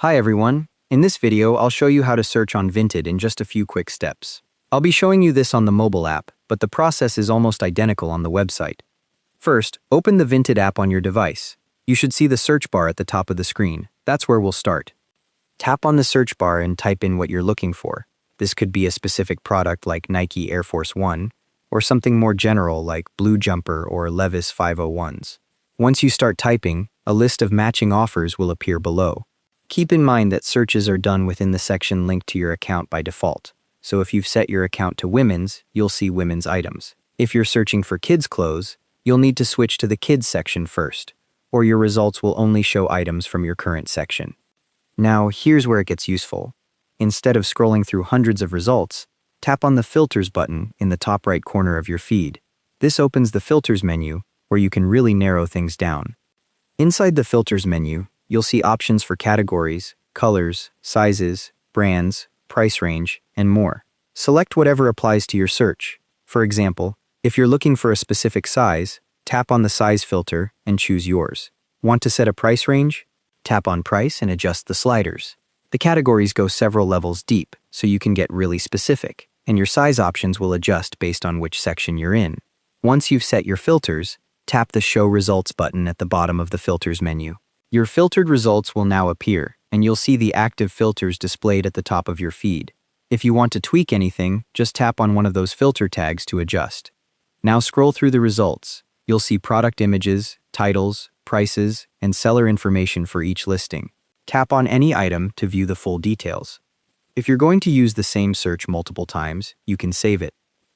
Hi everyone. In this video, I'll show you how to search on Vinted in just a few quick steps. I'll be showing you this on the mobile app, but the process is almost identical on the website. First, open the Vinted app on your device. You should see the search bar at the top of the screen. That's where we'll start. Tap on the search bar and type in what you're looking for. This could be a specific product like Nike Air Force 1, or something more general like Blue Jumper or Levis 501s. Once you start typing, a list of matching offers will appear below. Keep in mind that searches are done within the section linked to your account by default, so if you've set your account to women's, you'll see women's items. If you're searching for kids' clothes, you'll need to switch to the kids section first, or your results will only show items from your current section. Now, here's where it gets useful. Instead of scrolling through hundreds of results, tap on the Filters button in the top right corner of your feed. This opens the Filters menu, where you can really narrow things down. Inside the Filters menu, you'll see options for categories, colors, sizes, brands, price range, and more. Select whatever applies to your search. For example, if you're looking for a specific size, tap on the size filter and choose yours. Want to set a price range? Tap on price and adjust the sliders. The categories go several levels deep, so you can get really specific, and your size options will adjust based on which section you're in. Once you've set your filters, tap the Show Results button at the bottom of the Filters menu. Your filtered results will now appear, and you'll see the active filters displayed at the top of your feed. If you want to tweak anything, just tap on one of those filter tags to adjust. Now scroll through the results. You'll see product images, titles, prices, and seller information for each listing. Tap on any item to view the full details. If you're going to use the same search multiple times, you can save it.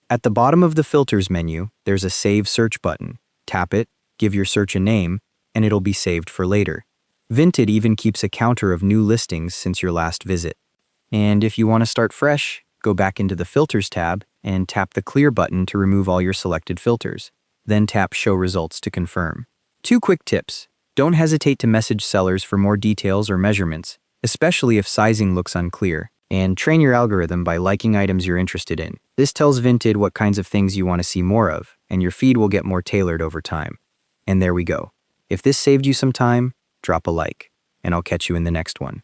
At the bottom of the Filters menu, there's a Save Search button. Tap it, give your search a name, and it'll be saved for later. Vinted even keeps a counter of new listings since your last visit. And if you want to start fresh, go back into the Filters tab and tap the Clear button to remove all your selected filters. Then tap Show Results to confirm. 2 quick tips. Don't hesitate to message sellers for more details or measurements, especially if sizing looks unclear. And train your algorithm by liking items you're interested in. This tells Vinted what kinds of things you want to see more of, and your feed will get more tailored over time. And there we go. If this saved you some time, drop a like, and I'll catch you in the next one.